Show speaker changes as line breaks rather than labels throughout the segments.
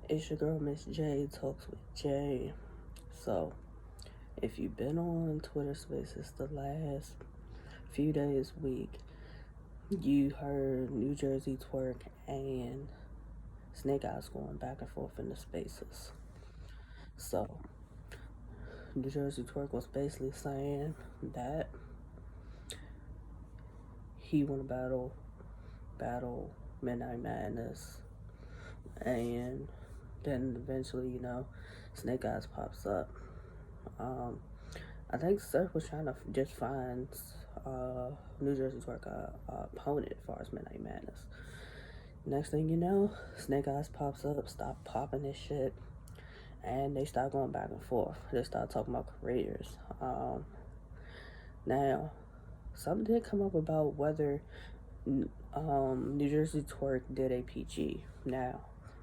It's your girl, Miss J, Talks with J. So, if you've been on Twitter Spaces the last few days, week, you heard Nu Jerzey Twork and Snake Eyez going back and forth in the spaces. So, Nu Jerzey Twork was basically saying that he want to battle Midnight Madness, and then eventually, Snake Eyez pops up. I think Surf was trying to just find Nu Jerzey Twork a opponent as far as Midnight Madness. Next thing you know, Snake Eyez pops up, stop popping this shit, and they start going back and forth. They start talking about careers. Now, something did come up about whether Nu Jerzey Twork did a PG. Now,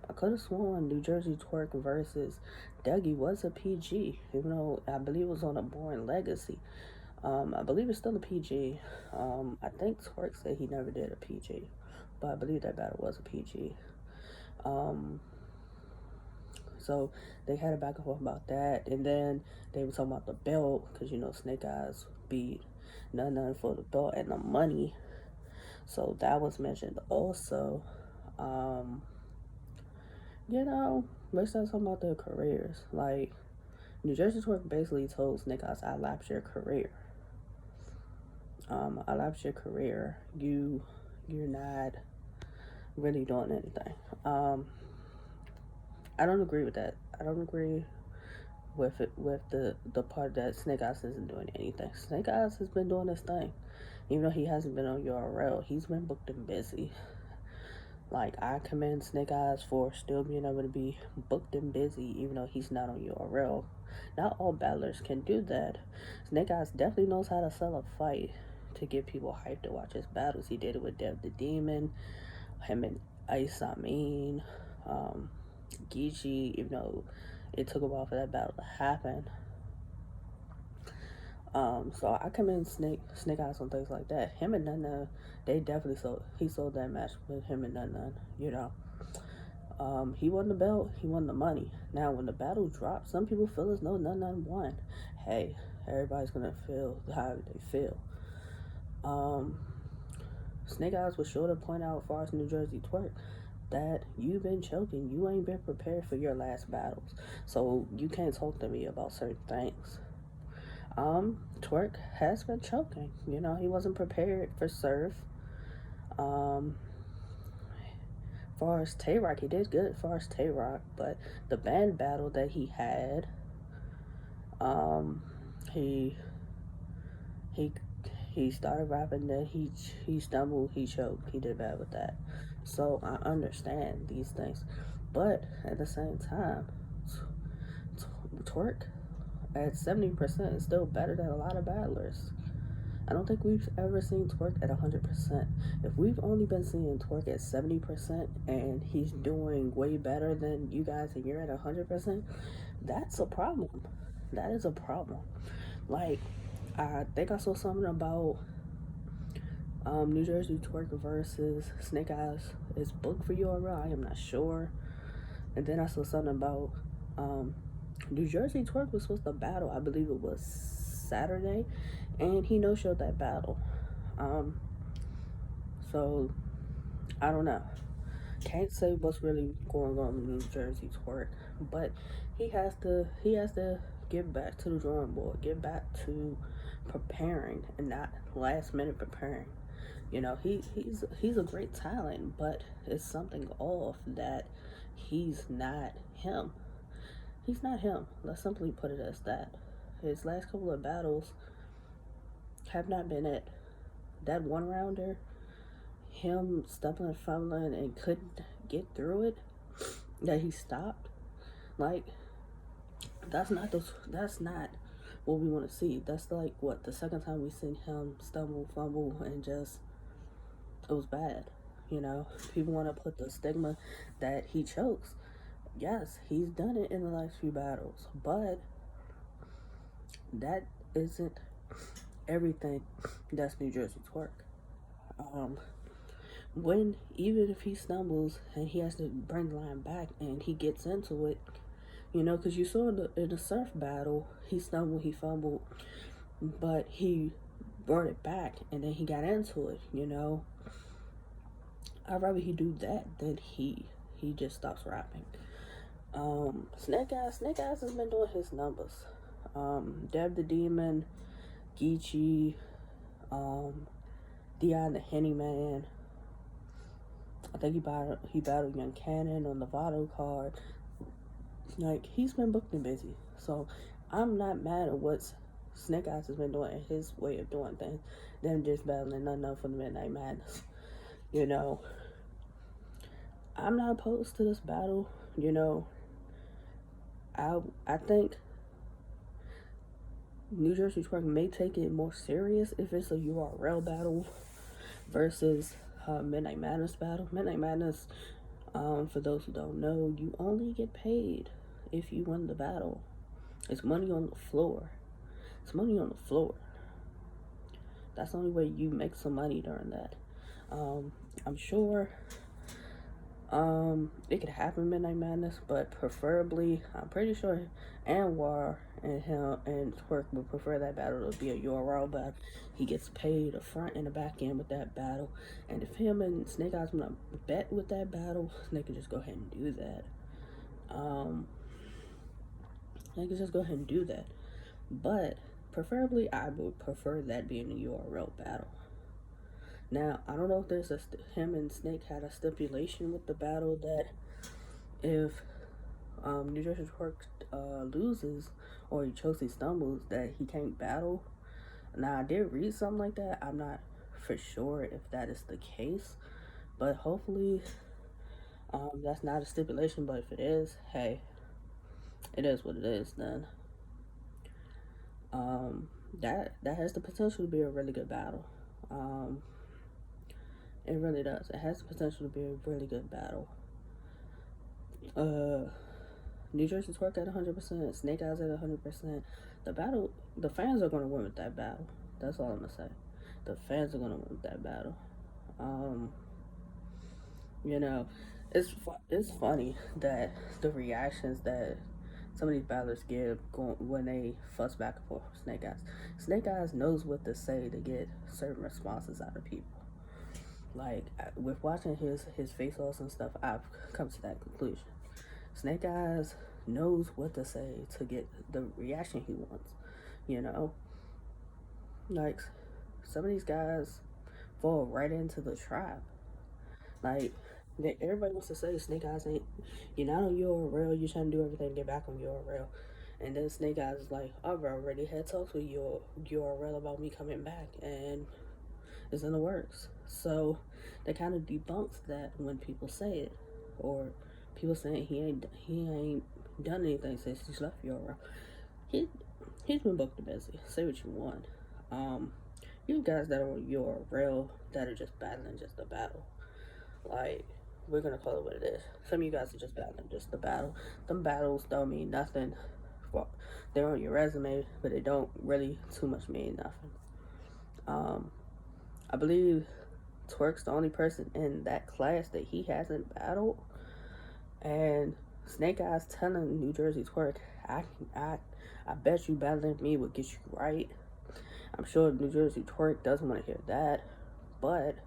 I could have sworn Nu Jerzey Twork versus Dougie was a PG, even though I believe it was on a Born Legacy. I believe it's still a PG. I think Twork said he never did a PG, but I believe that battle was a PG. So they had a back and forth about that, and then they were talking about the belt because Snake Eyez beat none for the belt and the money. So that was mentioned also. They started talking about their careers. Like, Nu Jerzey Twork basically told Snake Eyez, I lapsed your career. I lapsed your career. You're not really doing anything. I don't agree with that. I don't agree with the part that Snake Eyez isn't doing anything. Snake Eyez has been doing his thing. Even though he hasn't been on URL, he's been booked and busy. Like, I commend Snake Eyez for still being able to be booked and busy, even though he's not on URL. Not all battlers can do that. Snake Eyez definitely knows how to sell a fight to get people hyped to watch his battles. He did it with Dev the Demon, him and Ice Geechee, even though it took a while for that battle to happen. So I commend Snake Eyez on things like that. Him and Nun, they definitely sold that match with him and Nun. He won the belt, he won the money. Now when the battle dropped, some people feel as though Nun won. Hey, everybody's gonna feel how they feel. Snake Eyez was sure to point out as far as Nu Jerzey Twork that you've been choking. You ain't been prepared for your last battles, so you can't talk to me about certain things. Twork has been choking. He wasn't prepared for Surf. Far as Tay-Rock, he did good as far as Tay-Rock, but the band battle that he had, he started rapping, then he stumbled, he choked, he did bad with that. So I understand these things, but at the same time, Twork at 70% is still better than a lot of battlers. I don't think we've ever seen Twork at 100%. If we've only been seeing Twork at 70% and he's doing way better than you guys and you're at 100%, that's a problem. That is a problem. Like, I think I saw something about Nu Jerzey Twork versus Snake Eyez is booked for URL. I am not sure. And then I saw something about Nu Jerzey Twork was supposed to battle. I believe it was Saturday, and he no-showed that battle. So I don't know. Can't say what's really going on with Nu Jerzey Twork, but he has to get back to the drawing board, get back to preparing and not last minute preparing. He's a great talent, but it's something off that he's not him. He's not him. Let's simply put it as that. His last couple of battles have not been it. That one rounder, him stumbling and fumbling and couldn't get through it, that he stopped, like, that's not what we want to see. That's like what the second time we seen him stumble, fumble, and just it was bad. People want to put the stigma that he chokes. Yes, he's done it in the last few battles, but that isn't everything that's Nu Jerzey Twork. when, even if he stumbles and he has to bring the line back and he gets into it, you know, because you saw in the surf battle, he stumbled, he fumbled, but he brought it back and then he got into it, you know. I'd rather he do that than he just stops rapping. Snake Eyez has been doing his numbers. Deb the Demon, Geechee, Dion the Henny Man. I think he battled Young Cannon on the Votto card. Like, he's been booked and busy. So I'm not mad at what Snake Eyez has been doing, his way of doing things. Them just battling nothing up for the Midnight Madness. You know, I'm not opposed to this battle. You know, I think Nu Jerzey Twork may take it more serious if it's a URL battle versus Midnight Madness battle. Midnight Madness, for those who don't know, you only get paid if you win the battle. It's money on the floor. It's money on the floor. That's the only way you make some money during that. I'm sure it could happen Midnight Madness, but preferably, I'm pretty sure Anwar and him and Twork would prefer that battle to be a URL battle. He gets paid a front and a back end with that battle, and if him and Snake Eyez want to bet with that battle, they can just go ahead and do that. They can just go ahead and do that. But preferably, I would prefer that being a URL battle. Now, I don't know if there's him and Snake had a stipulation with the battle that if Nu Jerzey Twork loses or he chokes, he stumbles, that he can't battle. Now, I did read something like that. I'm not for sure if that is the case, but hopefully that's not a stipulation. But if it is, hey, it is what it is then. That has the potential to be a really good battle. It really does. It has the potential to be a really good battle. Nu Jerzey Twork at 100%, Snake Eyez at 100%. The battle, the fans are going to win with that battle. That's all I'm going to say. The fans are going to win with that battle. You know, it's funny that the reactions that some of these battlers give when they fuss back and forth with Snake Eyez. Snake Eyez knows what to say to get certain responses out of people. Like, with watching his face-offs and stuff, I've come to that conclusion. Snake Eyez knows what to say to get the reaction he wants, you know? Like, some of these guys fall right into the trap. Like, everybody wants to say Snake Eyez ain't, you're not on URL, you're trying to do everything to get back on URL. And then Snake Eyez is like, I've already had talks with your URL about me coming back, and it's in the works. So that kind of debunks that when people say it, or people saying he ain't done anything since he's left URL. He's been booked and busy. Say what you want. You guys that are on URL that are just battling just a battle. Like, we're gonna call it what it is. Some of you guys are just battling just the battle. Them battles don't mean nothing. Well, they're on your resume, but they don't really too much mean nothing. I believe Twork's the only person in that class that he hasn't battled, and Snake Eyez telling Nu Jerzey Twork, I bet you battling me would get you right. I'm sure Nu Jerzey Twork doesn't want to hear that, but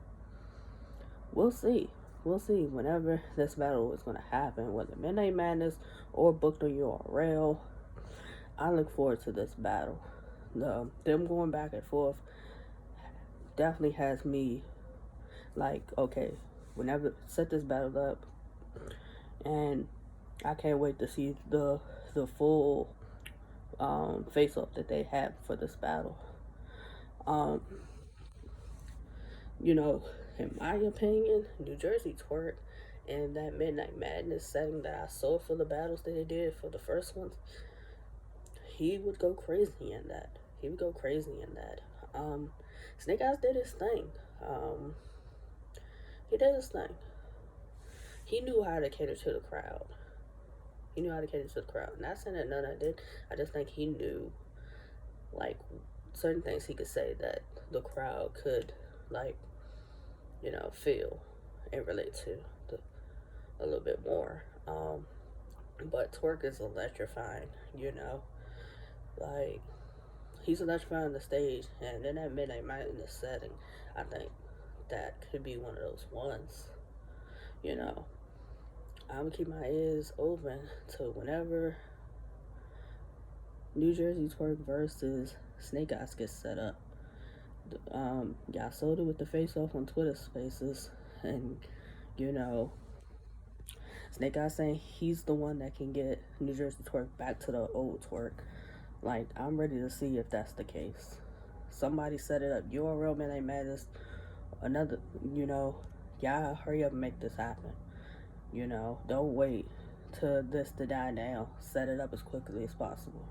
we'll see. We'll see whenever this battle is going to happen, whether Midnight Madness or booked on URL. I look forward to this battle. Them going back and forth definitely has me like, okay, whenever set this battle up, and I can't wait to see the full face off that they have for this battle. You know, in my opinion, Nu Jerzey Twork in that Midnight Madness setting that I saw for the battles that they did for the first ones, he would go crazy in that. He would go crazy in that. Snake Eyez did his thing. He did his thing. He knew how to cater to the crowd. He knew how to cater to the crowd. Not saying that none of did. I just think he knew, like, certain things he could say that the crowd could, like, you know, feel. and relate to a little bit more. But Twork is electrifying, you know, like he's electrifying the stage, and then that Midnight Madness setting, I think that could be one of those ones, you know. I'm gonna keep my ears open to whenever Nu Jerzey Twork versus Snake Eyez gets set up. Y'all sold it with the face off on Twitter Spaces, and you know, Snake Eyez saying he's the one that can get Nu Jerzey Twork back to the old Twork. Like, I'm ready to see if that's the case. Somebody set it up. You're a real man, ain't mad as another, you know, y'all hurry up and make this happen. You know, don't wait till this to die down. Set it up as quickly as possible.